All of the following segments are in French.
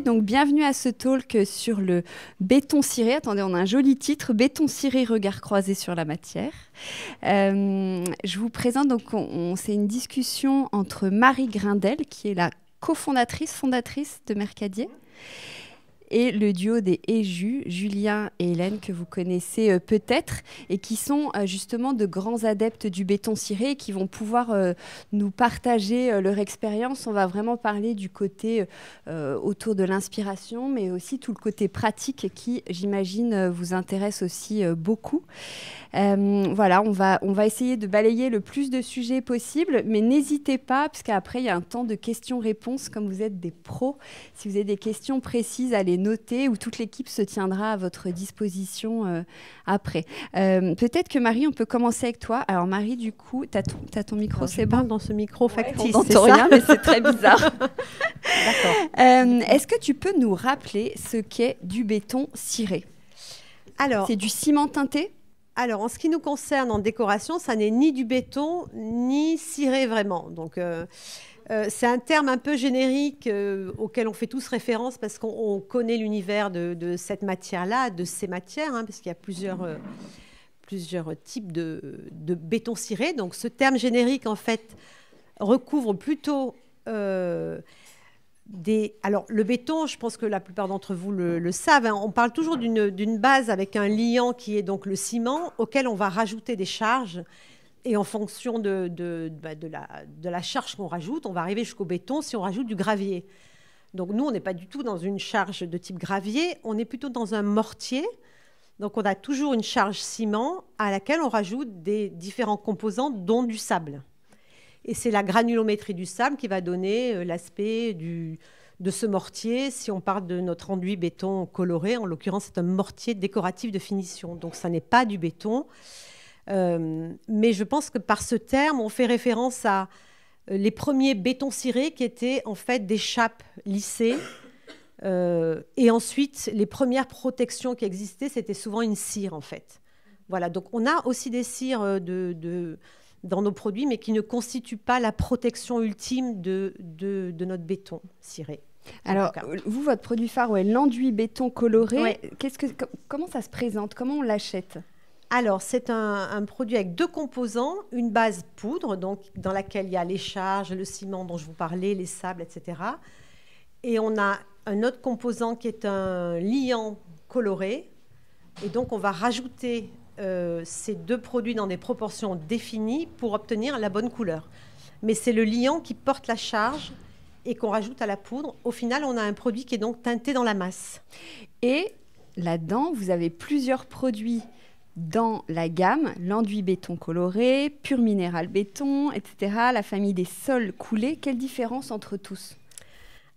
Donc, bienvenue à ce talk sur le béton ciré. Attendez, on a un joli titre, béton ciré, regard croisé sur la matière. Je vous présente, donc, c'est une discussion entre Marie Grindel, qui est la fondatrice de Mercadier, et le duo des Éjus, Julien et Hélène, que vous connaissez peut-être, et qui sont justement de grands adeptes du béton ciré et qui vont pouvoir nous partager leur expérience. On va vraiment parler du côté autour de l'inspiration, mais aussi tout le côté pratique qui, j'imagine, vous intéresse aussi beaucoup. Voilà, on va essayer de balayer le plus de sujets possible, mais n'hésitez pas, parce qu'après, il y a un temps de questions-réponses. Comme vous êtes des pros, si vous avez des questions précises, à les noter, ou toute l'équipe se tiendra à votre disposition après. Peut-être que Marie, on peut commencer avec toi. Alors Marie, du coup, tu as ton micro, c'est bon? Dans ce micro factice, on n'entend rien, mais c'est très bizarre. D'accord. Est-ce que tu peux nous rappeler ce qu'est du béton ciré? Alors, c'est du ciment teinté? Alors, en ce qui nous concerne en décoration, ça n'est ni du béton, ni ciré vraiment. Donc, c'est un terme un peu générique auquel on fait tous référence parce qu'on connaît l'univers de cette matière-là, de ces matières, parce qu'il y a plusieurs types de béton ciré. Donc, ce terme générique, en fait, recouvre plutôt... Alors, le béton, je pense que la plupart d'entre vous le savent, on parle toujours d'une base avec un liant qui est donc le ciment, auquel on va rajouter des charges. Et en fonction de la charge qu'on rajoute, on va arriver jusqu'au béton si on rajoute du gravier. Donc, nous, on n'est pas du tout dans une charge de type gravier, on est plutôt dans un mortier. Donc, on a toujours une charge ciment à laquelle on rajoute des différents composants, dont du sable. Et c'est la granulométrie du sable qui va donner l'aspect de ce mortier. Si on parle de notre enduit béton coloré, en l'occurrence, c'est un mortier décoratif de finition. Donc, ça n'est pas du béton. Mais je pense que par ce terme, on fait référence à les premiers bétons cirés qui étaient en fait des chapes lissées. Et ensuite, les premières protections qui existaient, c'était souvent une cire, en fait. Voilà, donc on a aussi des cires dans nos produits, mais qui ne constituent pas la protection ultime de notre béton ciré. Alors, vous, votre produit phare, l'enduit béton coloré, ouais. Comment ça se présente? Comment on l'achète? Alors, c'est un produit avec deux composants, une base poudre, donc, dans laquelle il y a les charges, le ciment dont je vous parlais, les sables, etc. Et on a un autre composant qui est un liant coloré. Et donc, on va rajouter ces deux produits dans des proportions définies pour obtenir la bonne couleur. Mais c'est le liant qui porte la charge et qu'on rajoute à la poudre. Au final, on a un produit qui est donc teinté dans la masse. Et là-dedans, vous avez plusieurs produits dans la gamme, l'enduit béton coloré, pur minéral béton, etc., la famille des sols coulés. Quelle différence entre tous?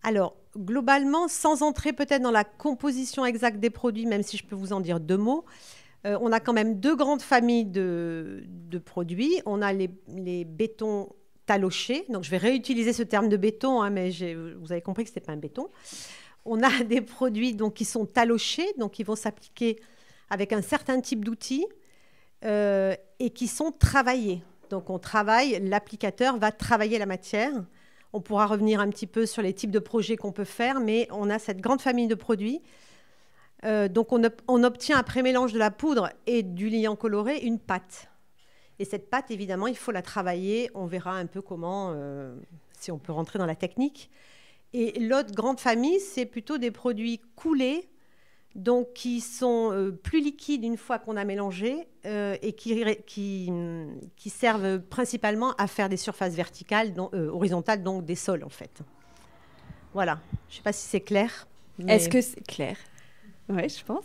Alors, globalement, sans entrer peut-être dans la composition exacte des produits, même si je peux vous en dire deux mots, on a quand même deux grandes familles de produits. On a les bétons talochés. Donc, je vais réutiliser ce terme de béton, mais vous avez compris que ce n'était pas un béton. On a des produits donc, qui sont talochés, donc qui vont s'appliquer avec un certain type d'outils et qui sont travaillés. Donc, l'applicateur va travailler la matière. On pourra revenir un petit peu sur les types de projets qu'on peut faire, mais on a cette grande famille de produits. Donc, on obtient, après mélange de la poudre et du liant coloré, une pâte. Et cette pâte, évidemment, il faut la travailler. On verra un peu comment, si on peut rentrer dans la technique. Et l'autre grande famille, c'est plutôt des produits coulés, donc qui sont plus liquides une fois qu'on a mélangé et qui servent principalement à faire des surfaces verticales, horizontales, donc des sols, en fait. Voilà. Je ne sais pas si c'est clair. Mais... Est-ce que c'est clair? Oui, je pense.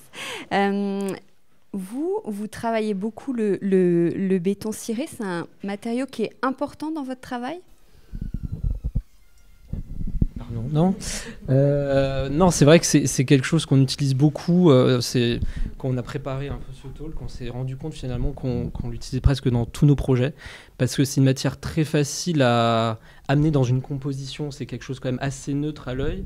Vous travaillez beaucoup le béton ciré. C'est un matériau qui est important dans votre travail? Non, c'est vrai que c'est quelque chose qu'on utilise beaucoup. Quand on a préparé un peu ce talk, on s'est rendu compte finalement qu'on l'utilisait presque dans tous nos projets parce que c'est une matière très facile à amener dans une composition. C'est quelque chose quand même assez neutre à l'œil.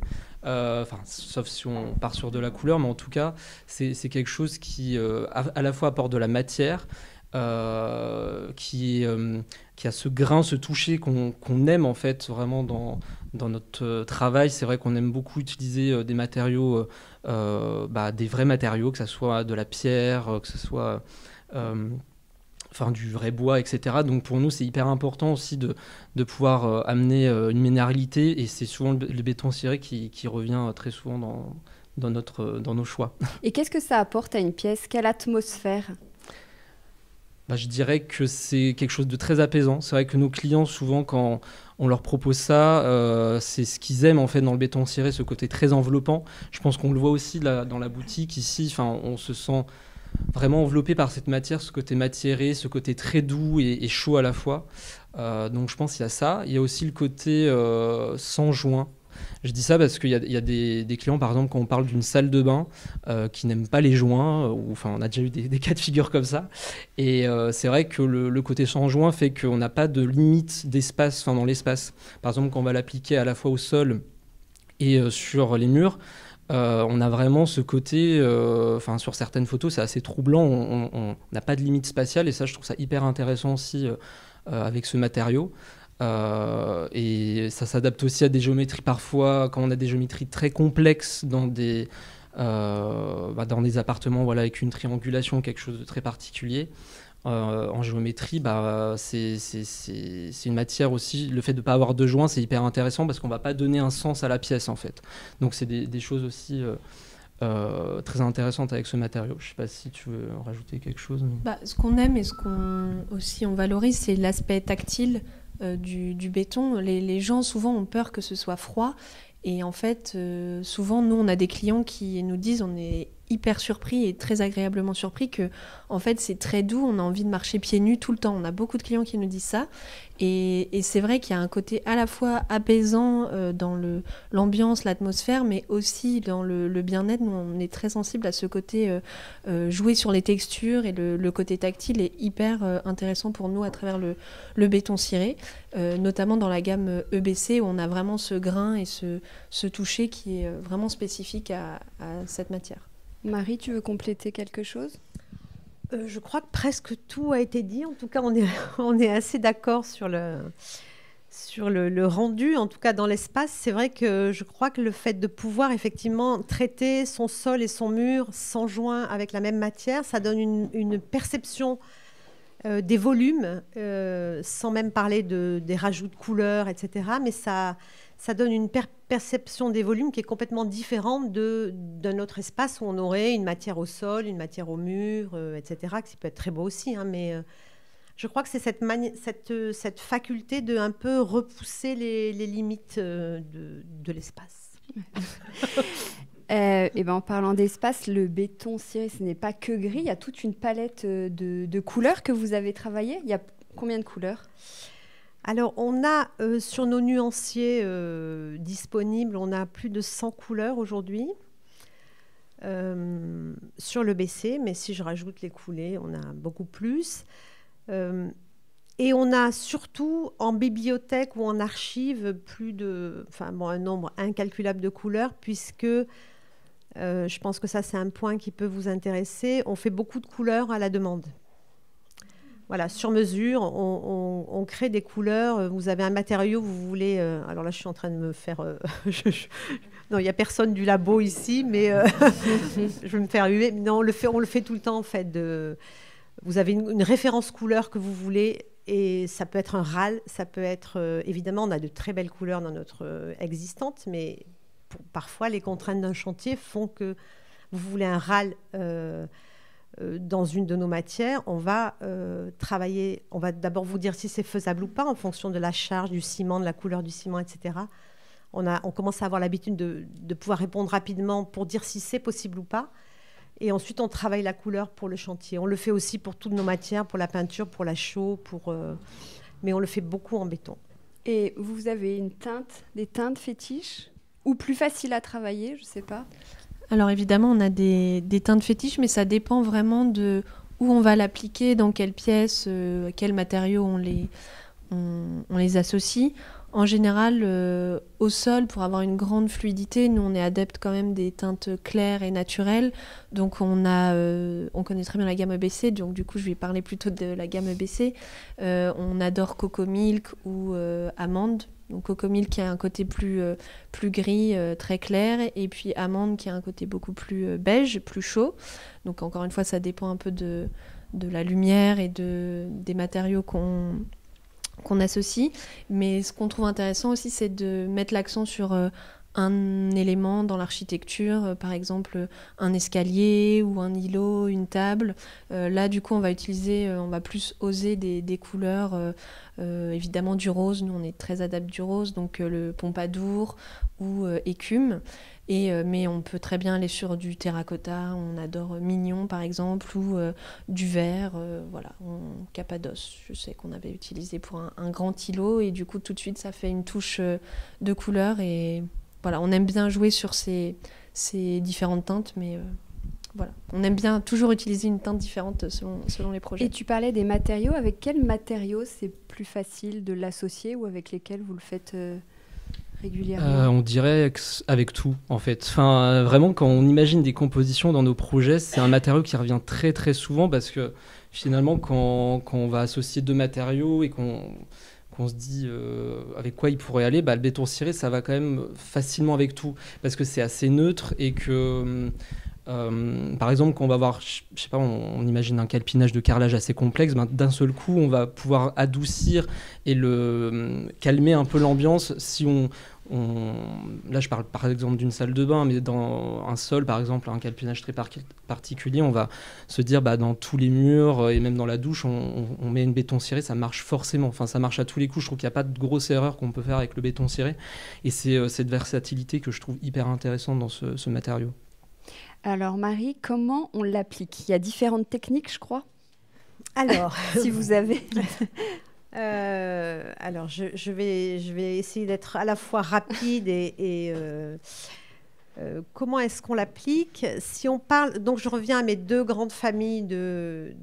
Sauf si on part sur de la couleur, mais en tout cas, c'est quelque chose qui à la fois apporte de la matière, qui a ce grain, ce toucher qu'on aime en fait vraiment dans dans notre travail, c'est vrai qu'on aime beaucoup utiliser des matériaux, des vrais matériaux, que ce soit de la pierre, que ce soit du vrai bois, etc. Donc pour nous, c'est hyper important aussi de pouvoir amener une minéralité, et c'est souvent le béton ciré qui revient très souvent dans nos choix. Et qu'est-ce que ça apporte à une pièce? Quelle atmosphère? Je dirais que c'est quelque chose de très apaisant. C'est vrai que nos clients, souvent, quand on leur propose ça, c'est ce qu'ils aiment en fait dans le béton ciré, ce côté très enveloppant. Je pense qu'on le voit aussi là, dans la boutique ici. On se sent vraiment enveloppé par cette matière, ce côté matiéré, ce côté très doux et chaud à la fois. Donc je pense qu'il y a ça. Il y a aussi le côté sans joint. Je dis ça parce qu'il y a des clients, par exemple, quand on parle d'une salle de bain qui n'aiment pas les joints, on a déjà eu des cas de figure comme ça. Et c'est vrai que le côté sans joint fait qu'on n'a pas de limite d'espace dans l'espace. Par exemple, quand on va l'appliquer à la fois au sol et sur les murs, on a vraiment ce côté, sur certaines photos, c'est assez troublant, on n'a pas de limite spatiale, et ça, je trouve ça hyper intéressant aussi avec ce matériau. Et ça s'adapte aussi à des géométries parfois, quand on a des géométries très complexes dans des appartements avec une triangulation, quelque chose de très particulier. En géométrie, c'est une matière aussi, le fait de ne pas avoir de joints, c'est hyper intéressant parce qu'on ne va pas donner un sens à la pièce en fait. Donc c'est des choses aussi très intéressantes avec ce matériau. Je ne sais pas si tu veux rajouter quelque chose. Ce qu'on aime et ce qu'on aussi on valorise, c'est l'aspect tactile du béton. Les gens souvent ont peur que ce soit froid, et en fait souvent nous on a des clients qui nous disent, on est hyper surpris et très agréablement surpris que en fait c'est très doux, on a envie de marcher pieds nus tout le temps. On a beaucoup de clients qui nous disent ça, et c'est vrai qu'il y a un côté à la fois apaisant dans l'ambiance, l'atmosphère, mais aussi dans le bien-être. Nous on est très sensible à ce côté jouer sur les textures, et le côté tactile est hyper intéressant pour nous à travers le béton ciré, notamment dans la gamme EBC où on a vraiment ce grain et ce toucher qui est vraiment spécifique à cette matière. Marie, tu veux compléter quelque chose? Je crois que presque tout a été dit. En tout cas, on est assez d'accord sur le rendu, en tout cas dans l'espace. C'est vrai que je crois que le fait de pouvoir effectivement traiter son sol et son mur sans joint avec la même matière, ça donne une perception des volumes, sans même parler des rajouts de couleurs, etc. Mais ça donne une perception des volumes qui est complètement différente d'un autre espace où on aurait une matière au sol, une matière au mur, etc., qui peut être très beau aussi. Mais je crois que c'est cette faculté de un peu repousser les limites de l'espace. En parlant d'espace, le béton ciré, ce n'est pas que gris. Il y a toute une palette de couleurs que vous avez travaillées. Il y a combien de couleurs? Alors, on a sur nos nuanciers disponibles, on a plus de 100 couleurs aujourd'hui sur le BC, mais si je rajoute les coulées, on a beaucoup plus. Et on a surtout en bibliothèque ou en archive un nombre incalculable de couleurs, puisque je pense que ça, c'est un point qui peut vous intéresser. On fait beaucoup de couleurs à la demande. Voilà, sur mesure, on crée des couleurs. Vous avez un matériau, vous voulez... alors là, je suis en train de me faire... non, il n'y a personne du labo ici, mais je vais me faire huer. Non, on le fait tout le temps, en fait. Vous avez une référence couleur que vous voulez, et ça peut être un râle, ça peut être... évidemment, on a de très belles couleurs dans notre existante, mais parfois, les contraintes d'un chantier font que vous voulez un râle... dans une de nos matières, on va travailler, on va d'abord vous dire si c'est faisable ou pas en fonction de la charge du ciment, de la couleur du ciment, etc. On commence à avoir l'habitude de pouvoir répondre rapidement pour dire si c'est possible ou pas. Et ensuite, on travaille la couleur pour le chantier. On le fait aussi pour toutes nos matières, pour la peinture, pour la chaux, mais on le fait beaucoup en béton. Et vous avez des teintes fétiches ou plus faciles à travailler, je ne sais pas? Alors évidemment, on a des teintes fétiches, mais ça dépend vraiment de où on va l'appliquer, dans quelle pièce, quels matériaux on les associe. En général, au sol, pour avoir une grande fluidité, nous, on est adepte quand même des teintes claires et naturelles. Donc, on connaît très bien la gamme EBC, donc du coup, je vais parler plutôt de la gamme EBC. On adore Coco Milk ou Amande, Donc Cocomille qui a un côté plus gris, très clair, et puis Amande qui a un côté beaucoup plus beige, plus chaud. Donc encore une fois, ça dépend un peu de la lumière et des matériaux qu'on associe. Mais ce qu'on trouve intéressant aussi, c'est de mettre l'accent sur un élément dans l'architecture, par exemple un escalier ou un îlot, une table. Là, du coup, on va plus oser des couleurs, évidemment du rose. Nous, on est très adeptes du rose, donc le pompadour ou écume. Mais on peut très bien aller sur du terracotta. On adore Mignon, par exemple, ou du verre. Voilà, Cappadoce, je sais qu'on avait utilisé pour un grand îlot. Et du coup, tout de suite, ça fait une touche de couleur. Et voilà, on aime bien jouer sur ces différentes teintes, mais voilà, on aime bien toujours utiliser une teinte différente selon les projets. Et tu parlais des matériaux. Avec quels matériaux c'est plus facile de l'associer ou avec lesquels vous le faites régulièrement? On dirait avec tout, en fait. Enfin, vraiment, quand on imagine des compositions dans nos projets, c'est un matériau qui revient très très souvent parce que finalement, quand on va associer deux matériaux et qu'on se dit avec quoi il pourrait aller, le béton ciré, ça va quand même facilement avec tout, parce que c'est assez neutre et que, par exemple, quand on va voir, je sais pas, on imagine un calpinage de carrelage assez complexe, d'un seul coup, on va pouvoir adoucir et calmer un peu l'ambiance si là je parle par exemple d'une salle de bain, mais dans un sol par exemple, un calpinage très particulier, on va se dire dans tous les murs et même dans la douche on met une béton ciré, ça marche forcément, enfin ça marche à tous les coups. Je trouve qu'il n'y a pas de grosse erreur qu'on peut faire avec le béton ciré, et c'est cette versatilité que je trouve hyper intéressante dans ce matériau. Alors Marie, comment on l'applique? Il y a différentes techniques, je crois. Alors, si vous avez... alors, je vais essayer d'être à la fois rapide et comment est-ce qu'on l'applique? Si on parle, donc je reviens à mes deux grandes familles de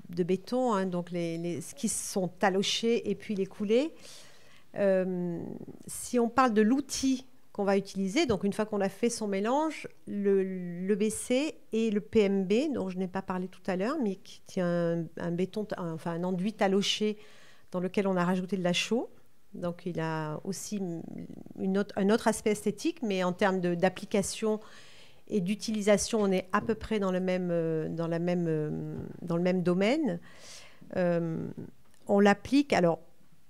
béton, hein, donc ce qui sont talochés et puis les coulés. Si on parle de l'outil qu'on va utiliser, donc une fois qu'on a fait son mélange, le BC et le PMB, dont je n'ai pas parlé tout à l'heure, mais qui tient un enduit taloché dans lequel on a rajouté de la chaux. Donc il a aussi un autre aspect esthétique, mais en termes d'application et d'utilisation, on est à peu près dans le même domaine. On l'applique, alors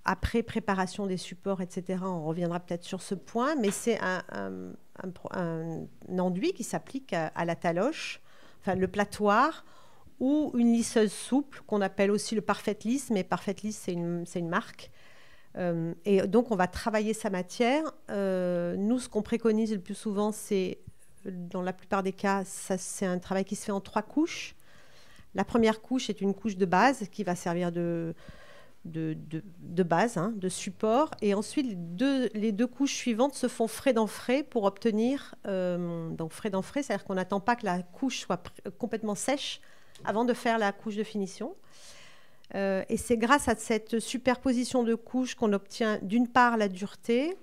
après préparation des supports, etc., on reviendra peut-être sur ce point, mais c'est un enduit qui s'applique à la taloche, enfin le platoir, ou une lisseuse souple qu'on appelle aussi le Parfait Lisse, mais Parfait Lisse, c'est une marque. Et donc, on va travailler sa matière. Nous, ce qu'on préconise le plus souvent, c'est, dans la plupart des cas, c'est un travail qui se fait en 3 couches. La première couche est une couche de base qui va servir de base, hein, de support. Et ensuite, les deux couches suivantes se font frais dans frais pour obtenir... donc, frais dans frais, c'est-à-dire qu'on n'attend pas que la couche soit complètement sèche avant de faire la couche de finition. Et c'est grâce à cette superposition de couches qu'on obtient d'une part la dureté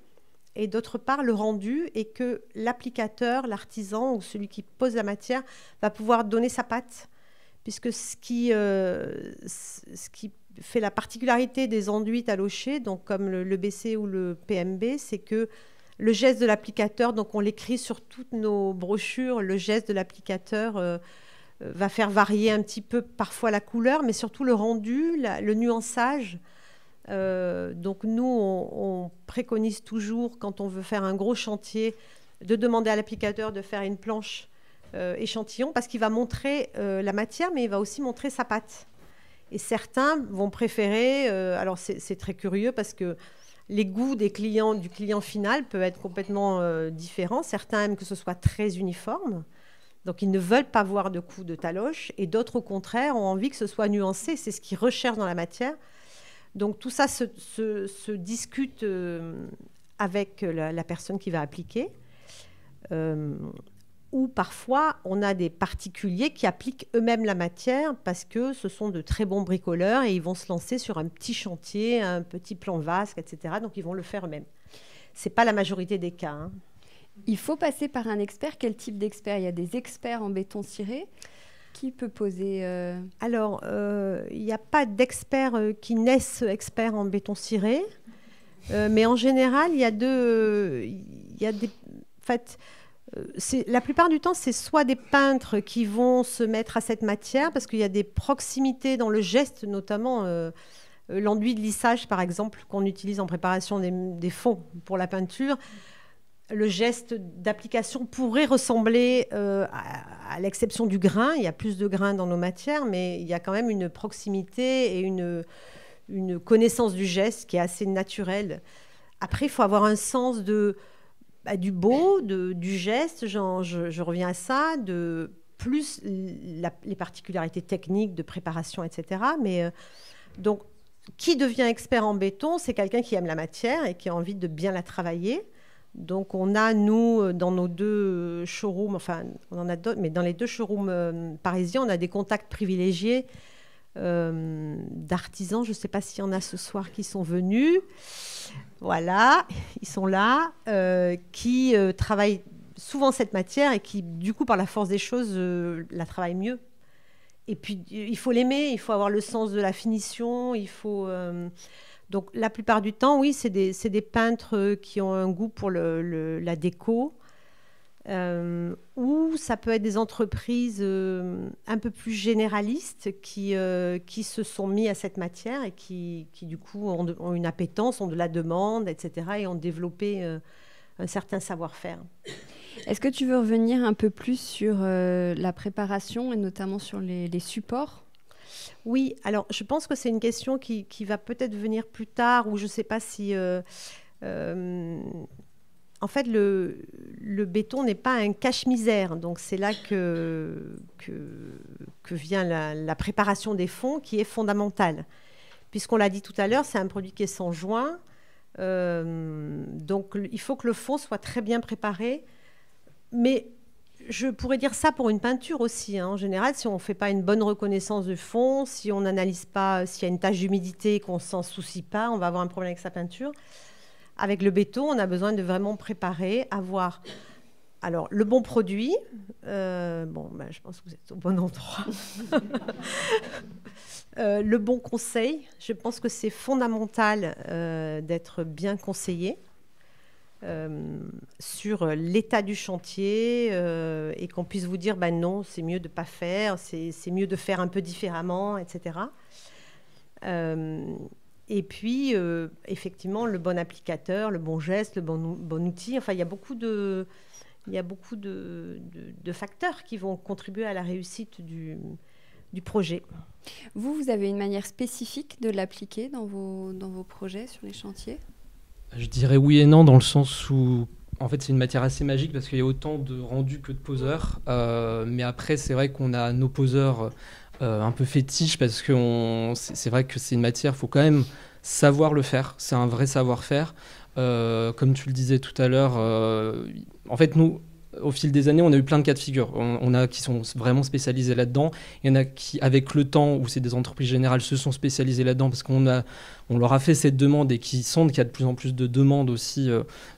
et d'autre part le rendu, et que l'applicateur, l'artisan ou celui qui pose la matière va pouvoir donner sa patte, puisque ce qui fait la particularité des enduits talochés, donc comme le BC ou le PMB, c'est que le geste de l'applicateur, donc on l'écrit sur toutes nos brochures, le geste de l'applicateur va faire varier un petit peu parfois la couleur, mais surtout le rendu, le nuançage. Donc nous, on préconise toujours, quand on veut faire un gros chantier, de demander à l'applicateur de faire une planche échantillon, parce qu'il va montrer la matière, mais il va aussi montrer sa patte. Et certains vont préférer... alors c'est très curieux, parce que les goûts du client final peuvent être complètement différents. Certains aiment que ce soit très uniforme. Donc, ils ne veulent pas voir de coups de taloche, et d'autres, au contraire, ont envie que ce soit nuancé. C'est ce qu'ils recherchent dans la matière. Donc, tout ça se discute avec la personne qui va appliquer. Ou parfois, on a des particuliers qui appliquent eux-mêmes la matière parce que ce sont de très bons bricoleurs et ils vont se lancer sur un petit chantier, un petit plan vasque, etc. Donc, ils vont le faire eux-mêmes. Ce n'est pas la majorité des cas, hein. Il faut passer par un expert. Quel type d'expert? Il y a des experts en béton ciré. Qui peut poser Alors, il n'y a pas d'experts qui naissent experts en béton ciré. Mais en général, il y a des... En fait, la plupart du temps, c'est soit des peintres qui vont se mettre à cette matière, parce qu'il y a des proximités dans le geste, notamment l'enduit de lissage, par exemple, qu'on utilise en préparation des fonds pour la peinture. Le geste d'application pourrait ressembler, à l'exception du grain. Il y a plus de grains dans nos matières, mais il y a quand même une proximité et une connaissance du geste qui est assez naturelle. Après, il faut avoir un sens du beau, du geste, je reviens à ça, de plus les particularités techniques de préparation, etc. Mais donc, qui devient expert en béton, c'est quelqu'un qui aime la matière et qui a envie de bien la travailler. Donc, on a, nous, dans nos 2 showrooms, enfin, on en a d'autres, mais dans les 2 showrooms parisiens, on a des contacts privilégiés d'artisans. Je ne sais pas s'il y en a ce soir qui sont venus. Voilà, ils sont là, qui travaillent souvent cette matière et qui, du coup, par la force des choses, la travaillent mieux. Et puis, il faut l'aimer, il faut avoir le sens de la finition, il faut... Donc, la plupart du temps, oui, c'est des peintres qui ont un goût pour la déco, ou ça peut être des entreprises un peu plus généralistes qui se sont mis à cette matière et qui du coup, ont une appétence, ont de la demande, etc. et ont développé un certain savoir-faire. Est-ce que tu veux revenir un peu plus sur la préparation et notamment sur les supports ? Oui, alors je pense que c'est une question qui va peut-être venir plus tard, ou je ne sais pas si... en fait, le béton n'est pas un cache-misère. Donc, c'est là que vient la préparation des fonds qui est fondamentale. Puisqu'on l'a dit tout à l'heure, c'est un produit qui est sans joint. Donc, il faut que le fond soit très bien préparé. Mais je pourrais dire ça pour une peinture aussi. En général, si on ne fait pas une bonne reconnaissance du fond, si on n'analyse pas s'il y a une tache d'humidité et qu'on ne s'en soucie pas, on va avoir un problème avec sa peinture. Avec le béton, on a besoin de vraiment préparer, avoir le bon produit. Je pense que vous êtes au bon endroit. Le bon conseil. Je pense que c'est fondamental d'être bien conseillé sur l'état du chantier et qu'on puisse vous dire non, c'est mieux de ne pas faire, c'est mieux de faire un peu différemment, etc. Et puis, effectivement, le bon applicateur, le bon geste, le bon outil. Enfin, il y a beaucoup de facteurs qui vont contribuer à la réussite du projet. Vous avez une manière spécifique de l'appliquer dans vos projets sur les chantiers ? Je dirais oui et non, dans le sens où, en fait, c'est une matière assez magique parce qu'il y a autant de rendus que de poseurs. Mais après, c'est vrai qu'on a nos poseurs un peu fétiches parce que c'est vrai que c'est une matière, il faut quand même savoir le faire. C'est un vrai savoir-faire. Comme tu le disais tout à l'heure, en fait, nous, au fil des années, on a eu plein de cas de figure. On a qui sont vraiment spécialisés là-dedans. Il y en a qui, avec le temps, où c'est des entreprises générales, se sont spécialisées là-dedans parce qu'on leur a fait cette demande et qui sentent qu'il y a de plus en plus de demandes aussi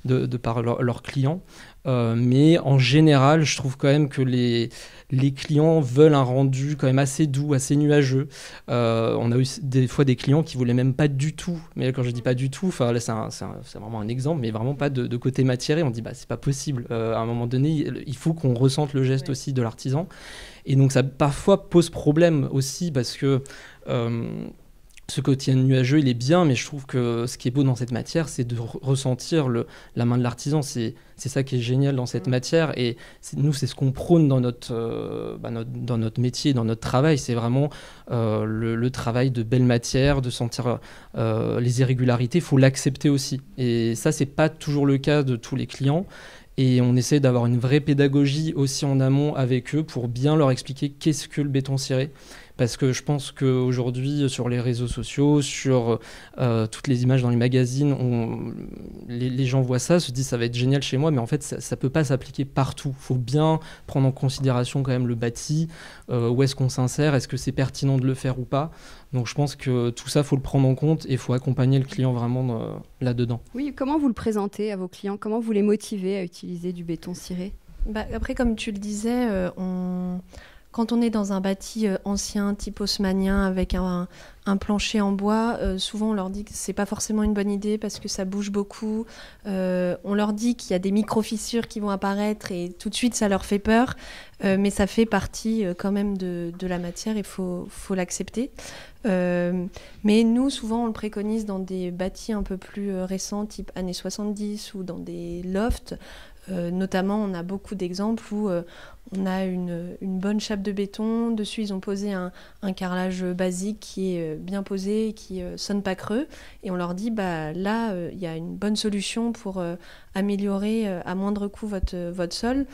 de par leurs clients. Mais en général, je trouve quand même que les clients veulent un rendu quand même assez doux, assez nuageux. On a eu des fois des clients qui voulaient même pas du tout, mais quand je dis pas du tout, là c'est vraiment un exemple, mais vraiment pas de côté matiéré. On dit c'est pas possible. À un moment donné, il faut qu'on ressente le geste aussi de l'artisan. Et donc ça parfois pose problème aussi parce que ce côté nuageux, il est bien, mais je trouve que ce qui est beau dans cette matière, c'est de ressentir la main de l'artisan. C'est ça qui est génial dans cette matière. Et nous, c'est ce qu'on prône dans notre métier, dans notre travail. C'est vraiment le travail de belle matière, de sentir les irrégularités. Il faut l'accepter aussi. Et ça, c'est pas toujours le cas de tous les clients. Et on essaie d'avoir une vraie pédagogie aussi en amont avec eux pour bien leur expliquer qu'est-ce que le béton ciré. Parce que je pense qu'aujourd'hui, sur les réseaux sociaux, sur toutes les images dans les magazines, les gens voient ça, se disent ça va être génial chez moi, mais en fait, ça ne peut pas s'appliquer partout. Il faut bien prendre en considération quand même le bâti, où est-ce qu'on s'insère, est-ce que c'est pertinent de le faire ou pas. Donc je pense que tout ça, il faut le prendre en compte et il faut accompagner le client vraiment là-dedans. Oui, comment vous le présentez à vos clients ? Comment vous les motivez à utiliser du béton ciré ? Après, comme tu le disais, quand on est dans un bâti ancien, type haussmannien, avec un un plancher en bois, souvent on leur dit que c'est pas forcément une bonne idée parce que ça bouge beaucoup. On leur dit qu'il y a des micro-fissures qui vont apparaître et tout de suite ça leur fait peur. Mais ça fait partie quand même de la matière, il faut l'accepter. Mais nous, souvent, on le préconise dans des bâtis un peu plus récents, type années 70 ou dans des lofts. Notamment, on a beaucoup d'exemples où on a une bonne chape de béton. Dessus, ils ont posé un carrelage basique qui est bien posé et qui sonne pas creux. Et on leur dit, là, il y a une bonne solution pour améliorer à moindre coût votre sol.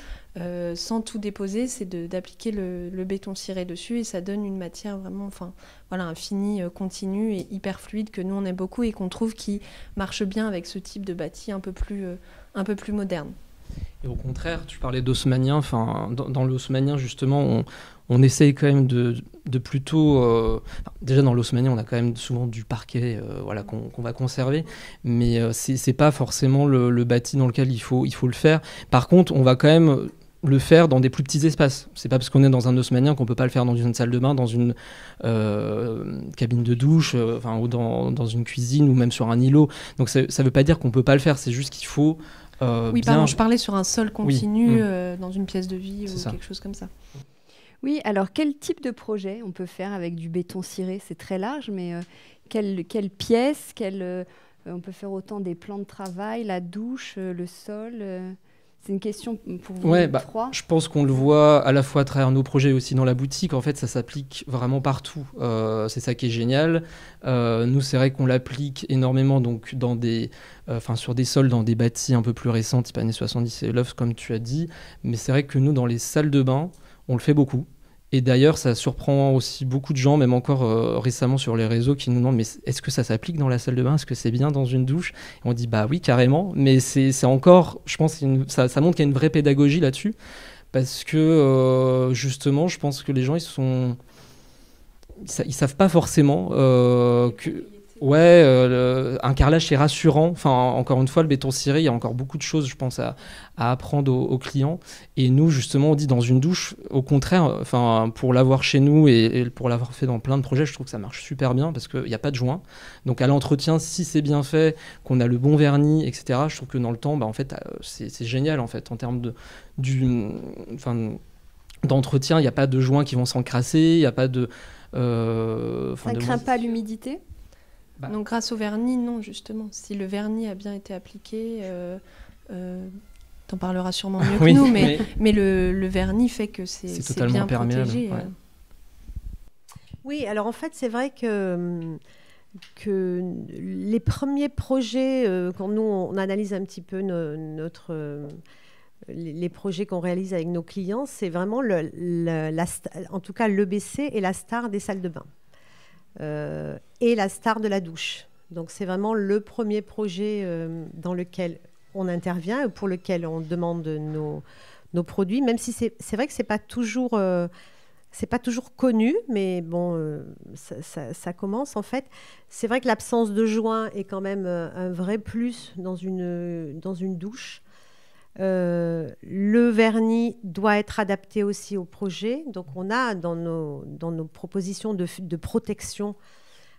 Sans tout déposer, c'est d'appliquer le béton ciré dessus et ça donne une matière vraiment, un fini continu et hyper fluide que nous on aime beaucoup et qu'on trouve qui marche bien avec ce type de bâti un peu plus moderne. Et au contraire, tu parlais d'haussmannien, dans le haussmannien justement, on essaye quand même de plutôt... déjà dans l'haussmannien, on a quand même souvent du parquet qu'on va conserver, mais c'est pas forcément le bâti dans lequel il faut le faire. Par contre, on va quand même le faire dans des plus petits espaces. C'est pas parce qu'on est dans un haussmannien qu'on peut pas le faire dans une salle de bain, dans une cabine de douche, ou dans une cuisine ou même sur un îlot. Donc ça veut pas dire qu'on peut pas le faire, c'est juste qu'il faut pardon, je parlais sur un sol continu dans une pièce de vie quelque chose comme ça. Oui, alors quel type de projet on peut faire avec du béton ciré? C'est très large, mais quelle pièce on peut faire autant des plans de travail, la douche, le sol c'est une question pour vous trois. Je pense qu'on le voit à la fois à travers nos projets et aussi dans la boutique. En fait, ça s'applique vraiment partout. C'est ça qui est génial. Nous, c'est vrai qu'on l'applique énormément donc, sur des sols, dans des bâtis un peu plus récents, type années 70 et loft, comme tu as dit. Mais c'est vrai que nous, dans les salles de bain, on le fait beaucoup. Et d'ailleurs, ça surprend aussi beaucoup de gens, même encore récemment sur les réseaux, qui nous demandent mais est-ce que ça s'applique dans la salle de bain? Est-ce que c'est bien dans une douche? Et on dit bah oui, carrément. Mais c'est encore, je pense, ça montre qu'il y a une vraie pédagogie là-dessus. Parce que justement, je pense que les gens, ils savent pas forcément que... un carrelage c'est rassurant. Encore une fois, le béton ciré, il y a encore beaucoup de choses, je pense, à apprendre aux clients. Et nous, justement, on dit dans une douche, au contraire, pour l'avoir chez nous et pour l'avoir fait dans plein de projets, je trouve que ça marche super bien parce qu'il n'y a pas de joint. Donc à l'entretien, si c'est bien fait, qu'on a le bon vernis, etc., je trouve que dans le temps, en fait, c'est génial en fait en termes d'entretien. Il n'y a pas de joints qui vont s'encrasser, il n'y a pas de... ça ne craint pas l'humidité? Donc grâce au vernis, non, justement. Si le vernis a bien été appliqué, t'en parleras sûrement mieux que nous, mais le vernis fait que c'est bien protégé. Ouais. Oui, alors en fait, c'est vrai que les premiers projets, quand nous, on analyse un petit peu les projets qu'on réalise avec nos clients, c'est vraiment en tout cas l'EBC est la star des salles de bain. Et la star de la douche. Donc c'est vraiment le premier projet dans lequel on intervient, pour lequel on demande nos produits, même si c'est vrai que c'est pas toujours connu, mais bon, ça commence en fait. C'est vrai que l'absence de joint est quand même un vrai plus dans une douche. Le vernis doit être adapté aussi au projet. Donc, on a dans nos propositions de protection,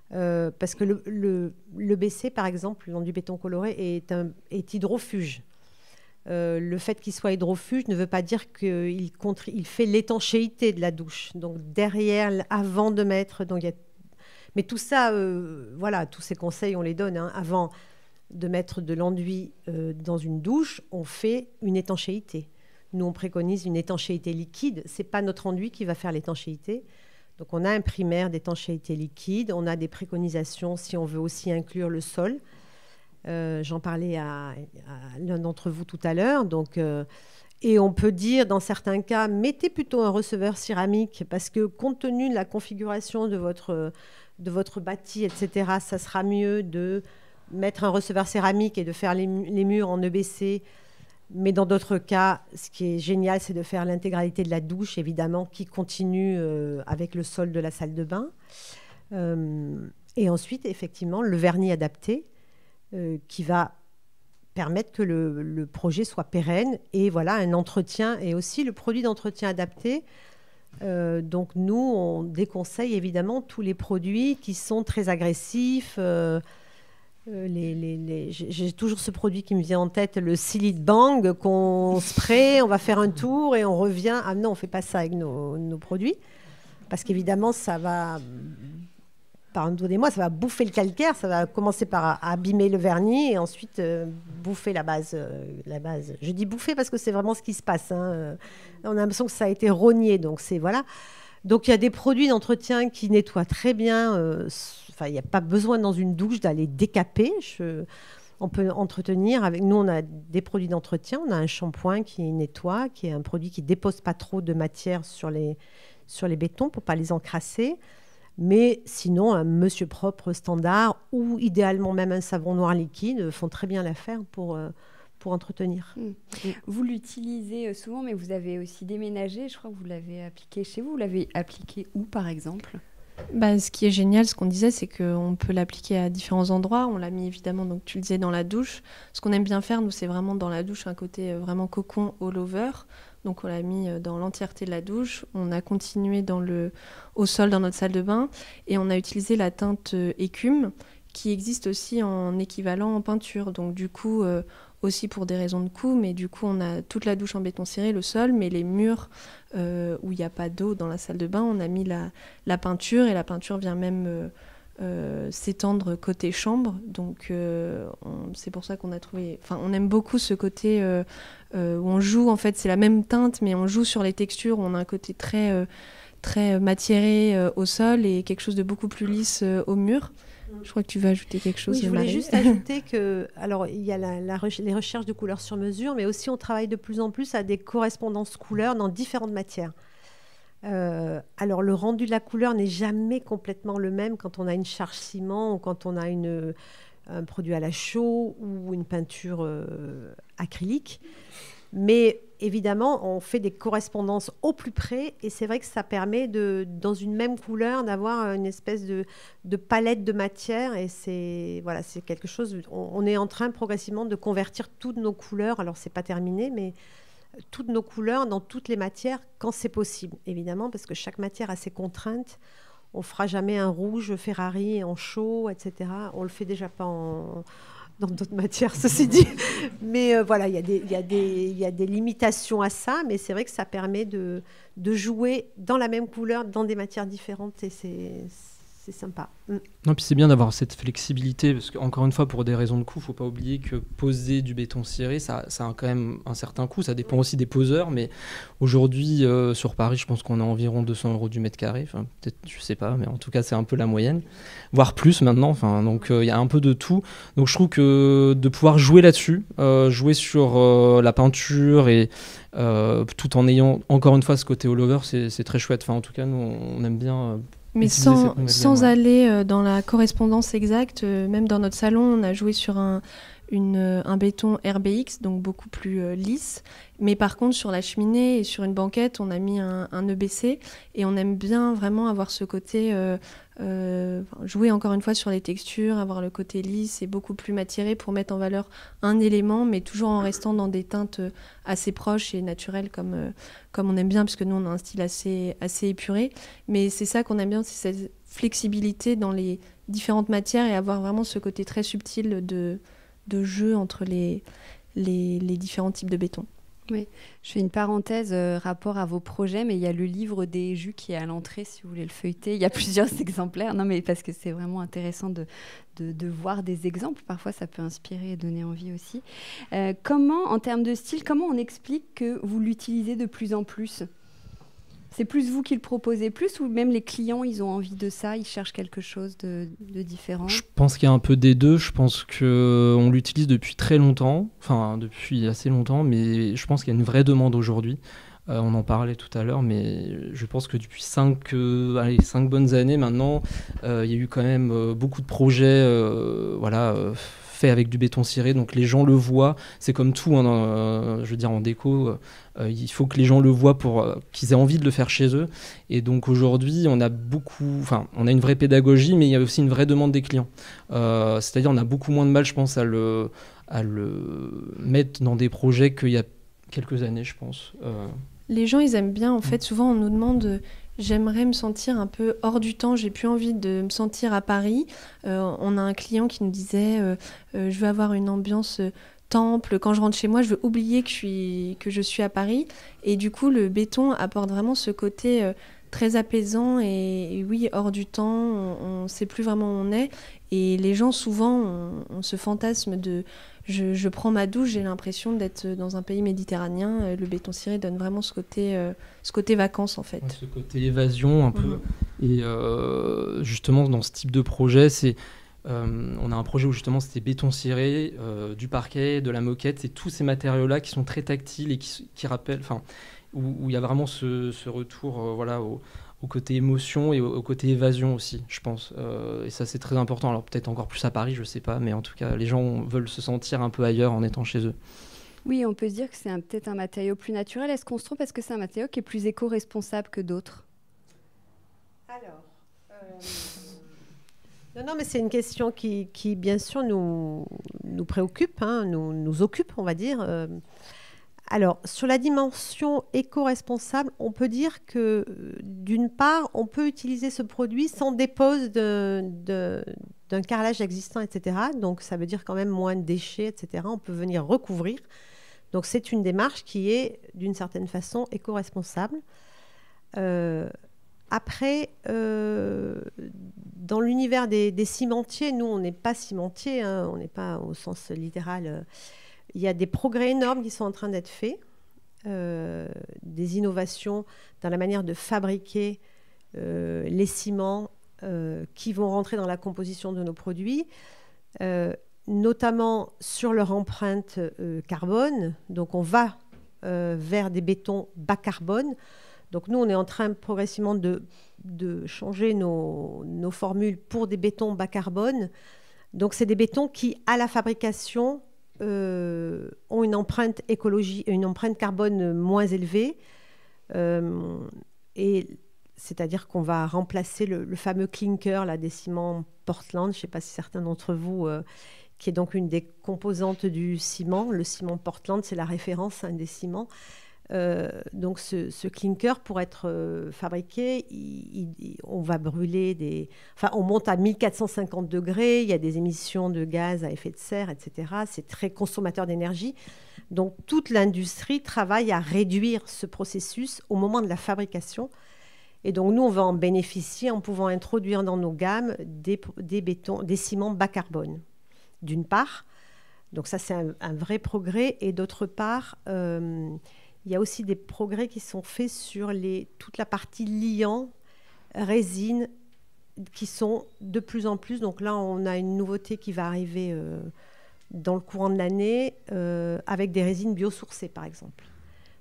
parce que le BC, par exemple, le du béton coloré, est hydrofuge. Le fait qu'il soit hydrofuge ne veut pas dire qu'il fait l'étanchéité de la douche. Donc, derrière, avant de mettre... Mais tout ça, tous ces conseils, on les donne avant de mettre de l'enduit dans une douche, on fait une étanchéité. Nous, on préconise une étanchéité liquide. Ce n'est pas notre enduit qui va faire l'étanchéité. Donc, on a un primaire d'étanchéité liquide. On a des préconisations si on veut aussi inclure le sol. J'en parlais à l'un d'entre vous tout à l'heure. Donc, et on peut dire, dans certains cas, mettez plutôt un receveur céramique parce que compte tenu de la configuration de votre bâti, etc., ça sera mieux de mettre un receveur céramique et de faire les murs en EBC. Mais dans d'autres cas, ce qui est génial, c'est de faire l'intégralité de la douche, évidemment, qui continue avec le sol de la salle de bain. Et ensuite, effectivement, le vernis adapté qui va permettre que le projet soit pérenne. Et voilà, un entretien et aussi le produit d'entretien adapté Donc nous, on déconseille évidemment tous les produits qui sont très agressifs. J'ai toujours ce produit qui me vient en tête, le Silite Bang, qu'on spray, on va faire un tour et on revient. Ah non, on ne fait pas ça avec nos produits. Parce qu'évidemment, ça va, pardonnez-moi, ça va bouffer le calcaire, ça va commencer par abîmer le vernis et ensuite bouffer la base. Je dis bouffer parce que c'est vraiment ce qui se passe. Hein. On a l'impression que ça a été rogné, donc c'est voilà. Donc il y a des produits d'entretien qui nettoient très bien. Il n'y a pas besoin dans une douche d'aller décaper. On peut entretenir avec nous. On a des produits d'entretien. On a un shampoing qui nettoie, qui est un produit qui dépose pas trop de matière sur les bétons pour pas les encrasser. Mais sinon, un monsieur propre standard ou idéalement même un savon noir liquide font très bien l'affaire pour entretenir. Vous l'utilisez souvent, mais vous avez aussi déménagé. Je crois que vous l'avez appliqué chez vous. Vous l'avez appliqué où, par exemple ? Ce qui est génial, ce qu'on disait, c'est qu'on peut l'appliquer à différents endroits. On l'a mis évidemment, donc tu le disais, dans la douche. Ce qu'on aime bien faire, nous, c'est vraiment dans la douche un côté vraiment cocon all over. Donc on l'a mis dans l'entièreté de la douche. On a continué au sol dans notre salle de bain. Et on a utilisé la teinte écume qui existe aussi en équivalent en peinture. Donc du coup, aussi pour des raisons de coût, mais du coup on a toute la douche en béton ciré, le sol, mais les murs où il n'y a pas d'eau dans la salle de bain, on a mis la peinture et la peinture vient même s'étendre côté chambre. Donc c'est pour ça qu'on a trouvé... Enfin, on aime beaucoup ce côté où on joue, en fait, c'est la même teinte, mais on joue sur les textures, où on a un côté très, très matiéré au sol et quelque chose de beaucoup plus lisse au mur. Je crois que tu veux ajouter quelque chose. Oui, je voulais juste ajouter que, alors, il y a les recherches de couleurs sur mesure, mais aussi on travaille de plus en plus à des correspondances couleurs dans différentes matières. Alors, le rendu de la couleur n'est jamais complètement le même quand on a une charge ciment ou quand on a un produit à la chaux ou une peinture acrylique. Mais évidemment, on fait des correspondances au plus près et c'est vrai que ça permet, dans une même couleur, d'avoir une espèce de palette de matière. Et c'est quelque chose... On est en train progressivement de convertir toutes nos couleurs. Alors, ce n'est pas terminé, mais toutes nos couleurs dans toutes les matières quand c'est possible, évidemment, parce que chaque matière a ses contraintes. On ne fera jamais un rouge Ferrari en chaux, etc. On ne le fait déjà pas dans d'autres matières, ceci dit. Mais voilà, il y a des limitations à ça, mais c'est vrai que ça permet de jouer dans la même couleur, dans des matières différentes, et c'est sympa. Non, puis c'est bien d'avoir cette flexibilité, parce qu'encore une fois, pour des raisons de coût, il ne faut pas oublier que poser du béton ciré, ça a quand même un certain coût. Ça dépend aussi des poseurs, mais aujourd'hui, sur Paris, je pense qu'on a environ 200 € du mètre carré. Enfin, peut-être, je ne sais pas, mais en tout cas, c'est un peu la moyenne, voire plus maintenant. Enfin, donc, il y a un peu de tout. Donc, je trouve que de pouvoir jouer là-dessus, jouer sur la peinture et tout en ayant, encore une fois, ce côté all-over, c'est très chouette. Enfin, en tout cas, nous, on aime bien... Mais sans aller dans la correspondance exacte, même dans notre salon, on a joué sur un béton RBX, donc beaucoup plus lisse. Mais par contre, sur la cheminée et sur une banquette, on a mis un EBC. Et on aime bien vraiment avoir ce côté, jouer encore une fois sur les textures, avoir le côté lisse et beaucoup plus matiéré pour mettre en valeur un élément, mais toujours en restant dans des teintes assez proches et naturelles comme on aime bien, puisque nous, on a un style assez épuré. Mais c'est ça qu'on aime bien, c'est cette flexibilité dans les différentes matières et avoir vraiment ce côté très subtil de jeu entre les différents types de béton. Oui, je fais une parenthèse rapport à vos projets, mais il y a le livre des jus qui est à l'entrée si vous voulez le feuilleter. Il y a plusieurs exemplaires, non mais parce que c'est vraiment intéressant de voir des exemples. Parfois, ça peut inspirer et donner envie aussi. Comment, en termes de style, comment on explique que vous l'utilisez de plus en plus ? C'est plus vous qui le proposez plus ou même les clients, ils ont envie de ça, ils cherchent quelque chose de différent ? Je pense qu'il y a un peu des deux. Je pense qu'on l'utilise depuis très longtemps, enfin depuis assez longtemps, mais je pense qu'il y a une vraie demande aujourd'hui. On en parlait tout à l'heure, mais je pense que depuis 5 bonnes années maintenant, il y a eu quand même beaucoup de projets faits avec du béton ciré, donc les gens le voient. C'est comme tout, je veux dire en déco, il faut que les gens le voient pour qu'ils aient envie de le faire chez eux. Et donc aujourd'hui, on a une vraie pédagogie, mais il y a aussi une vraie demande des clients. C'est-à-dire, on a beaucoup moins de mal, je pense, à le mettre dans des projets qu'il y a quelques années, je pense. Les gens, ils aiment bien. En fait, souvent, on nous demande j'aimerais me sentir un peu hors du temps. J'ai plus envie de me sentir à Paris. On a un client qui nous disait je veux avoir une ambiance temple. Quand je rentre chez moi, je veux oublier que je suis à Paris. Et du coup, le béton apporte vraiment ce côté très apaisant et oui, hors du temps. On ne sait plus vraiment où on est. Et les gens, souvent, ont ce fantasme de je prends ma douche, j'ai l'impression d'être dans un pays méditerranéen. Le béton ciré donne vraiment ce côté vacances, en fait. Ouais, ce côté évasion, un peu. Et justement, dans ce type de projet, on a un projet où justement c'était béton ciré, du parquet, de la moquette, c'est tous ces matériaux-là qui sont très tactiles et qui rappellent, où il y a vraiment ce retour au côté émotion et au côté évasion aussi, je pense. Et ça, c'est très important. Alors peut-être encore plus à Paris, je sais pas, mais en tout cas, les gens veulent se sentir un peu ailleurs en étant chez eux. Oui, on peut se dire que c'est peut-être un matériau plus naturel. Est-ce qu'on se trompe parce que c'est un matériau qui est plus éco-responsable que d'autres? Alors, non, mais c'est une question qui bien sûr, nous préoccupe, hein, nous occupe, on va dire. Alors, sur la dimension éco-responsable, on peut dire que, d'une part, on peut utiliser ce produit sans dépose d'un carrelage existant, etc. Donc, ça veut dire quand même moins de déchets, etc. On peut venir recouvrir. Donc, c'est une démarche qui est, d'une certaine façon, éco-responsable. Après, dans l'univers des cimentiers, nous, on n'est pas cimentiers, hein, on n'est pas au sens littéral. Il y a des progrès énormes qui sont en train d'être faits, des innovations dans la manière de fabriquer les ciments qui vont rentrer dans la composition de nos produits, notamment sur leur empreinte carbone. Donc, on va vers des bétons bas carbone. Donc, nous, on est en train progressivement de changer nos formules pour des bétons bas carbone. Donc, c'est des bétons qui, à la fabrication, ont une empreinte carbone moins élevée. Et c'est-à-dire qu'on va remplacer le fameux clinker là, des ciments Portland. Je ne sais pas si certains d'entre vous, qui est donc une des composantes du ciment. Le ciment Portland, c'est la référence des ciments. Donc ce clinker, pour être fabriqué, on va brûler on monte à 1450 degrés, il y a des émissions de gaz à effet de serre, etc. C'est très consommateur d'énergie. Donc toute l'industrie travaille à réduire ce processus au moment de la fabrication. Et donc nous, on va en bénéficier en pouvant introduire dans nos gammes des ciments bas carbone, d'une part. Donc ça, c'est un vrai progrès. Et d'autre part, il y a aussi des progrès qui sont faits sur toute la partie liant, résine, qui sont de plus en plus. Donc là, on a une nouveauté qui va arriver dans le courant de l'année avec des résines biosourcées, par exemple.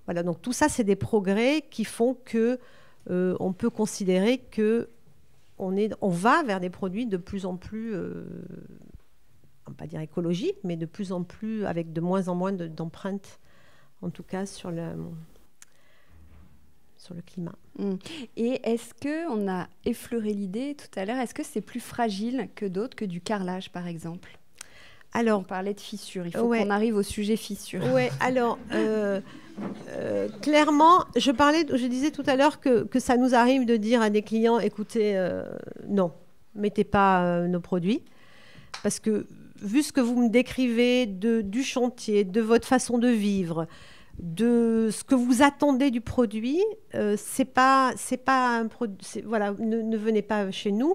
Voilà, donc tout ça, c'est des progrès qui font qu'on peut considérer qu'on va vers des produits de plus en plus, on ne va pas dire écologiques, mais de plus en plus, avec de moins en moins d'empreintes, en tout cas sur le climat. Et est-ce qu'on a effleuré l'idée tout à l'heure, est-ce que c'est plus fragile que d'autres, que du carrelage par exemple? Alors, on parlait de fissures, il faut qu'on arrive au sujet fissures. Oui, alors clairement, je disais tout à l'heure que ça nous arrive de dire à des clients, écoutez, non, mettez pas nos produits, parce que vu ce que vous me décrivez du chantier, de votre façon de vivre, de ce que vous attendez du produit, c'est pas un produit. Voilà, ne venez pas chez nous.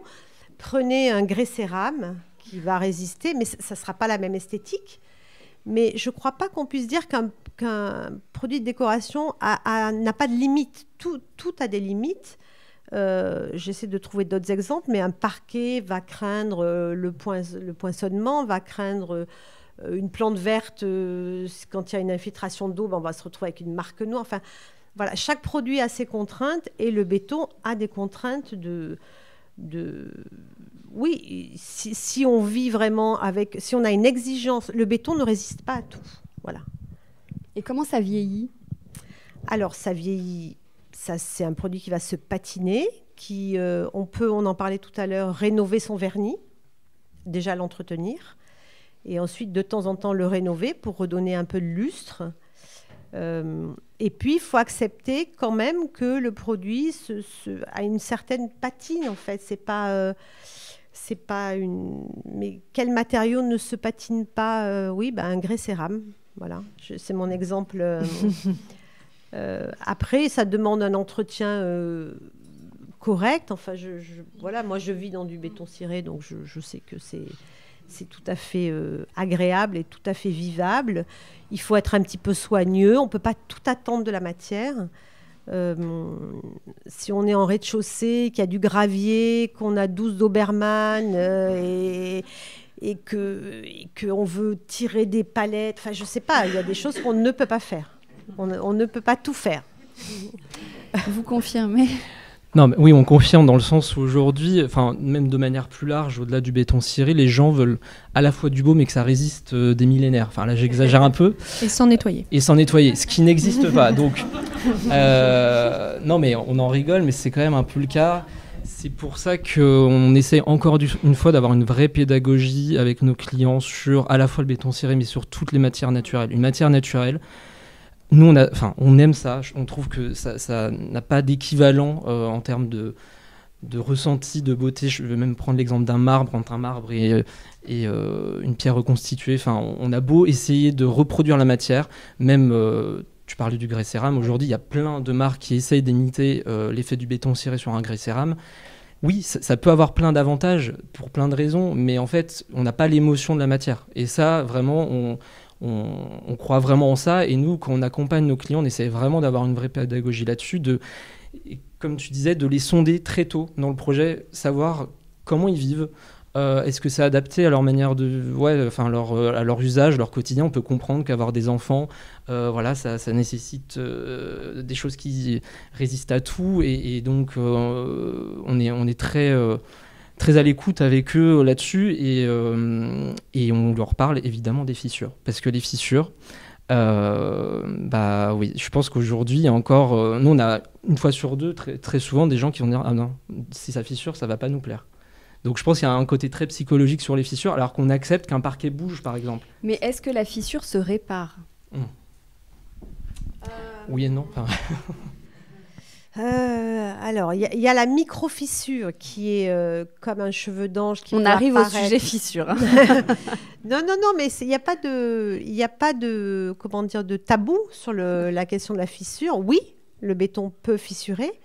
Prenez un grès cérame qui va résister, mais ça ne sera pas la même esthétique. Mais je ne crois pas qu'on puisse dire qu'un produit de décoration n'a pas de limite. Tout a des limites. J'essaie de trouver d'autres exemples, mais un parquet va craindre le poinçonnement, va craindre une plante verte. Quand il y a une infiltration d'eau, on va se retrouver avec une marque noire. Enfin, voilà, chaque produit a ses contraintes et le béton a des contraintes Oui, si on vit vraiment si on a une exigence, le béton ne résiste pas à tout. Voilà. Et comment ça vieillit? Alors, ça vieillit. Ça, c'est un produit qui va se patiner, on en parlait tout à l'heure, rénover son vernis, déjà l'entretenir, et ensuite de temps en temps le rénover pour redonner un peu de lustre. Et puis, il faut accepter quand même que le produit a une certaine patine, en fait. C'est pas une... Mais quel matériau ne se patine pas? Oui, un grès cérame. Voilà, c'est mon exemple. Après, ça demande un entretien correct. Enfin, voilà, moi, je vis dans du béton ciré, donc je sais que c'est tout à fait agréable et tout à fait vivable. Il faut être un petit peu soigneux. On ne peut pas tout attendre de la matière. Si on est en rez-de-chaussée, qu'il y a du gravier, qu'on a 12 Doberman et qu'on veut tirer des palettes, enfin, je ne sais pas, il y a des choses qu'on ne peut pas faire. On ne peut pas tout faire. Vous confirmez? Non, mais oui, on confirme dans le sens où aujourd'hui, enfin, même de manière plus large, au-delà du béton ciré, les gens veulent à la fois du beau, mais que ça résiste des millénaires. Enfin, là, j'exagère un peu. Et sans nettoyer. Et sans nettoyer, ce qui n'existe pas. Donc, non, mais on en rigole, mais c'est quand même un peu le cas. C'est pour ça qu'on essaie encore une fois d'avoir une vraie pédagogie avec nos clients sur à la fois le béton ciré, mais sur toutes les matières naturelles. Une matière naturelle, nous, on aime ça. On trouve que ça n'a pas d'équivalent en termes de ressenti, de beauté. Je vais même prendre l'exemple d'un marbre, entre un marbre et une pierre reconstituée. Enfin, on a beau essayer de reproduire la matière, même... tu parlais du grès cérame. Aujourd'hui, il y a plein de marques qui essayent d'imiter l'effet du béton ciré sur un grès cérame. Oui, ça peut avoir plein d'avantages pour plein de raisons, mais en fait, on n'a pas l'émotion de la matière. Et ça, vraiment, on croit vraiment en ça. Et nous, quand on accompagne nos clients, on essaie vraiment d'avoir une vraie pédagogie là-dessus, comme tu disais, de les sonder très tôt dans le projet, savoir comment ils vivent. Est-ce que c'est adapté à leur manière à leur usage, leur quotidien? On peut comprendre qu'avoir des enfants, ça nécessite des choses qui résistent à tout, et donc on est très très à l'écoute avec eux là-dessus, et on leur parle évidemment des fissures, parce que les fissures, oui, je pense qu'aujourd'hui, il y a encore, nous on a une fois sur deux très, très souvent des gens qui vont dire ah non, si ça fissure, ça va pas nous plaire. Donc je pense qu'il y a un côté très psychologique sur les fissures, alors qu'on accepte qu'un parquet bouge, par exemple. Mais est-ce que la fissure se répare? Oui et non. Alors, il y a la micro-fissure qui est comme un cheveu d'ange. On arrive au sujet fissure. Non, mais il n'y a pas de, comment dire, de tabou sur la question de la fissure. Oui, le béton peut fissurer,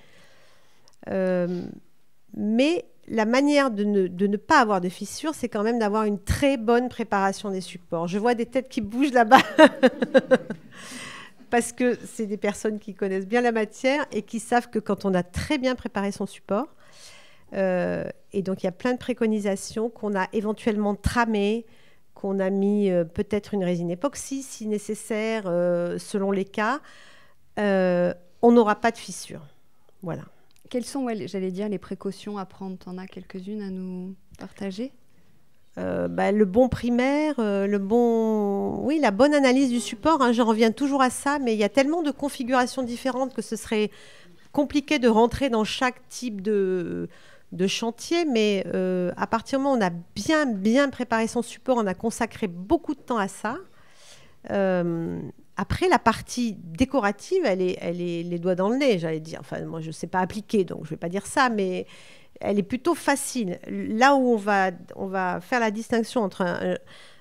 mais la manière de ne pas avoir de fissure, c'est quand même d'avoir une très bonne préparation des supports. Je vois des têtes qui bougent là-bas. Parce que c'est des personnes qui connaissent bien la matière et qui savent que quand on a très bien préparé son support, et donc il y a plein de préconisations qu'on a éventuellement tramées, qu'on a mis peut-être une résine époxy si nécessaire, selon les cas, on n'aura pas de fissure. Voilà. Quelles sont, j'allais dire, les précautions à prendre? T'en as quelques-unes à nous partager? Le bon primaire, la bonne analyse du support, hein, je reviens toujours à ça, mais il y a tellement de configurations différentes que ce serait compliqué de rentrer dans chaque type de chantier, mais à partir du moment où on a bien préparé son support, on a consacré beaucoup de temps à ça. Après, la partie décorative, elle est les doigts dans le nez, j'allais dire. Enfin, moi, je ne sais pas appliquer, donc je ne vais pas dire ça, mais elle est plutôt facile. Là où on va faire la distinction entre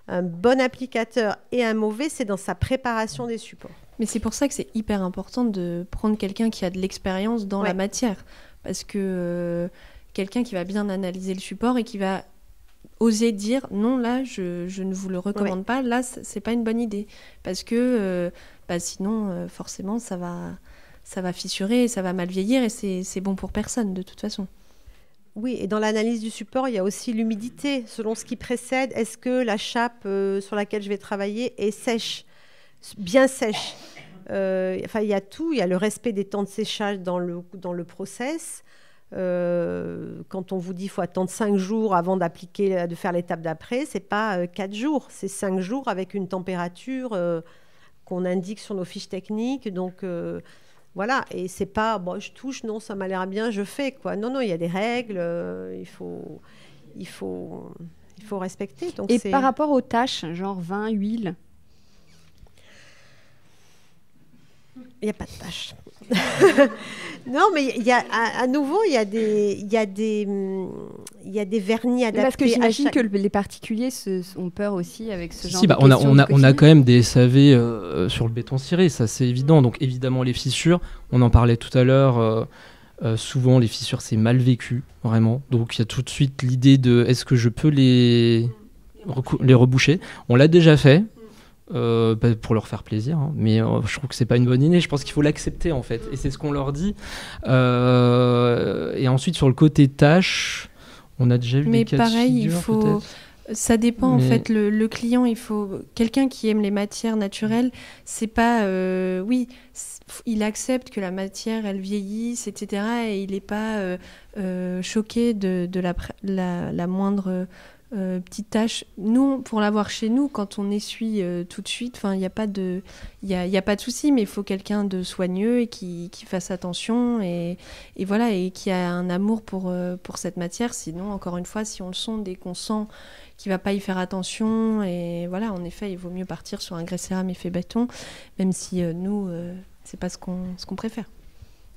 un bon applicateur et un mauvais, c'est dans sa préparation des supports. Mais c'est pour ça que c'est hyper important de prendre quelqu'un qui a de l'expérience dans la matière. Parce que quelqu'un qui va bien analyser le support et qui va oser dire non, là, je ne vous le recommande pas, là, c'est pas une bonne idée. Parce que sinon, forcément, ça va fissurer, ça va mal vieillir et c'est bon pour personne, de toute façon. Oui, et dans l'analyse du support, il y a aussi l'humidité. Selon ce qui précède, est-ce que la chape sur laquelle je vais travailler est sèche, bien sèche? Il y a tout. Il y a le respect des temps de séchage dans le process. Quand on vous dit qu'il faut attendre 5 jours avant de faire l'étape d'après, ce n'est pas 4 jours. C'est 5 jours avec une température qu'on indique sur nos fiches techniques. Donc... voilà, et c'est pas je touche, non, ça m'a l'air bien, je fais quoi. Non, il y a des règles, il faut respecter. Donc par rapport aux tâches, genre vin, huile, Il n'y a pas de tâche. Non, mais il y a, à nouveau, il y a des vernis adaptés. Parce que j'imagine que les particuliers ont peur aussi avec ce genre Si, de on questions. on a quand même des SAV sur le béton ciré, ça c'est évident. Donc évidemment les fissures, on en parlait tout à l'heure. Souvent les fissures c'est mal vécu, vraiment. Donc il y a tout de suite l'idée de est-ce que je peux les reboucher. On l'a déjà fait. Pour leur faire plaisir, hein. Mais je trouve que c'est pas une bonne idée. Je pense qu'il faut l'accepter en fait, et c'est ce qu'on leur dit. Et ensuite sur le côté tâche, on a déjà eu des cas pareil, de figure, il faut. peut-être. Ça dépend en fait. Le client, il faut quelqu'un qui aime les matières naturelles. C'est pas il accepte que la matière elle vieillisse, etc. Et il n'est pas choqué de la moindre petite tâche. Nous, pour l'avoir chez nous, quand on essuie tout de suite, il n'y a pas de souci, mais il faut quelqu'un de soigneux et qui fasse attention et voilà, et qui a un amour pour cette matière. Sinon, encore une fois, si on le sonde et qu'on sent qu'il ne va pas y faire attention, et voilà, en effet, il vaut mieux partir sur un grès cérame effet béton, même si nous, c'est pas ce qu'on préfère.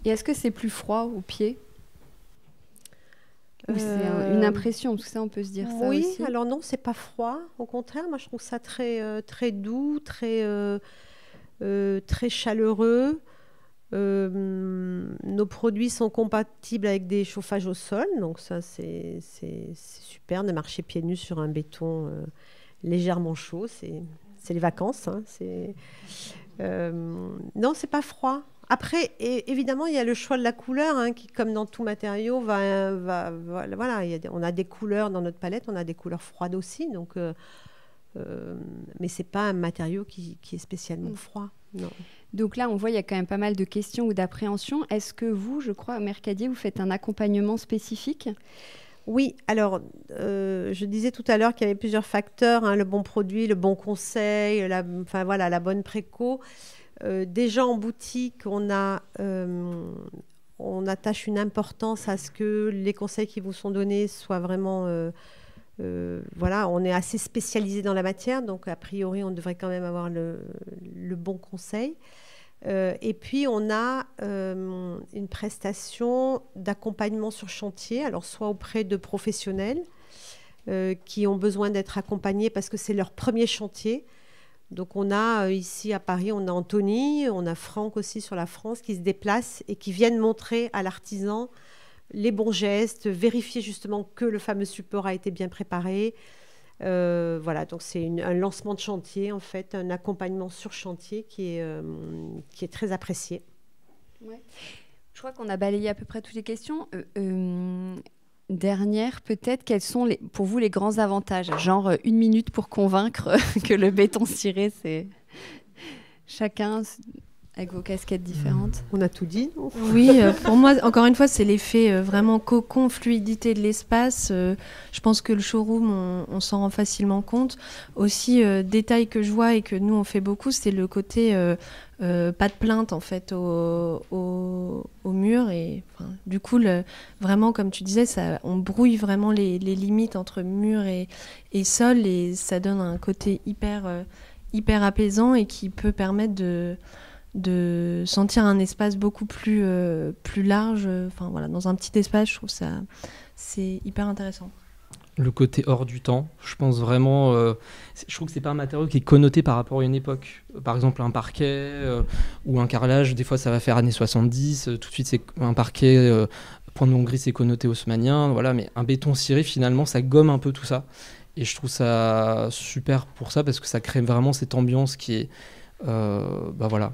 Et est-ce que c'est plus froid aux pieds ? Ou c'est une impression, parce que ça, on peut se dire ça aussi. Oui, alors non, c'est pas froid. Au contraire, moi, je trouve ça très, très doux, très chaleureux. Nos produits sont compatibles avec des chauffages au sol, donc ça, c'est super de marcher pieds nus sur un béton légèrement chaud. C'est les vacances. Hein, non, c'est pas froid. Après, évidemment, il y a le choix de la couleur, hein, qui, comme dans tout matériau, voilà, on a des couleurs dans notre palette, on a des couleurs froides aussi, donc, mais c'est pas un matériau qui est spécialement froid. Non. Donc là, on voit, il y a quand même pas mal de questions ou d'appréhensions. Est-ce que vous, je crois, Mercadier, vous faites un accompagnement spécifique ? Oui, alors, je disais tout à l'heure qu'il y avait plusieurs facteurs, hein, le bon produit, le bon conseil, la bonne préco. Déjà en boutique, on attache une importance à ce que les conseils qui vous sont donnés soient vraiment... voilà, on est assez spécialisé dans la matière, donc a priori, on devrait quand même avoir le bon conseil. Et puis, on a une prestation d'accompagnement sur chantier, alors soit auprès de professionnels qui ont besoin d'être accompagnés parce que c'est leur premier chantier. Donc, on a ici à Paris, on a Anthony, on a Franck aussi sur la France qui se déplacent et qui viennent montrer à l'artisan les bons gestes, vérifier justement que le fameux support a été bien préparé. Voilà, donc c'est un lancement de chantier, en fait, un accompagnement sur chantier qui est très apprécié. Ouais. Je crois qu'on a balayé à peu près toutes les questions. Dernière, peut-être, quels sont pour vous les grands avantages ? Genre 1 minute pour convaincre que le béton ciré, c'est chacun avec vos casquettes différentes. On a tout dit, non ? Oui, pour moi, encore une fois, c'est l'effet vraiment cocon, fluidité de l'espace. Je pense que le showroom, on s'en rend facilement compte. Aussi, détail que je vois et que nous, on fait beaucoup, c'est le côté pas de plainte, en fait, au mur. Et du coup, vraiment, comme tu disais, on brouille vraiment les limites entre mur et sol, et ça donne un côté hyper apaisant et qui peut permettre de sentir un espace beaucoup plus large. Voilà, dans un petit espace, je trouve ça c'est hyper intéressant. Le côté hors du temps, je pense vraiment. Je trouve que c'est pas un matériau qui est connoté par rapport à une époque. Par exemple, un parquet ou un carrelage, des fois ça va faire années 70. Tout de suite, c'est un parquet. Point de Hongrie, c'est connoté haussmannien. Voilà, mais un béton ciré, finalement, ça gomme un peu tout ça. Et je trouve ça super pour ça parce que ça crée vraiment cette ambiance qui est. Vraiment,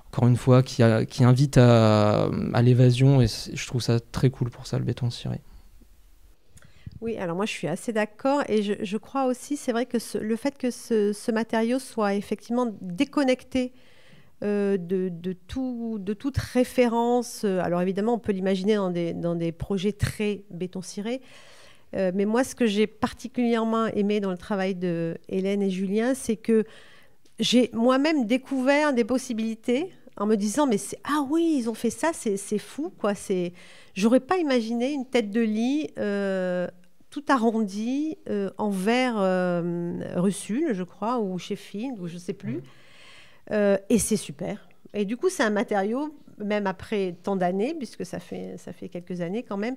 encore une fois, qui invite à l'évasion, et je trouve ça très cool pour ça, le béton ciré. Oui, alors moi je suis assez d'accord, et je crois aussi, c'est vrai que le fait que ce matériau soit effectivement déconnecté de toute référence, alors évidemment on peut l'imaginer dans des projets très béton ciré, mais moi ce que j'ai particulièrement aimé dans le travail de Hélène et Julien, c'est que j'ai moi-même découvert des possibilités en me disant ah oui, ils ont fait ça, c'est fou quoi. J'aurais pas imaginé une tête de lit tout arrondie en verre Russul, je crois, ou Sheffield, ou je sais plus. Et c'est super. Et du coup, c'est un matériau, même après tant d'années, puisque ça fait quelques années quand même,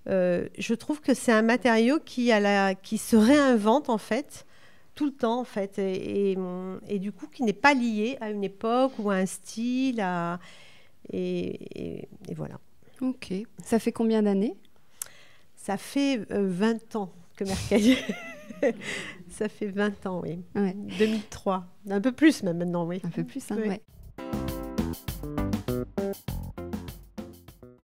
je trouve que c'est un matériau qui se réinvente en fait, tout le temps en fait, et du coup qui n'est pas lié à une époque ou à un style, et voilà. Ok. Ça fait combien d'années? Ça fait 20 ans que Mercadier... Ça fait 20 ans, oui. Ouais. 2003. Un peu plus même maintenant, oui. Un peu plus, hein, Oui. ouais.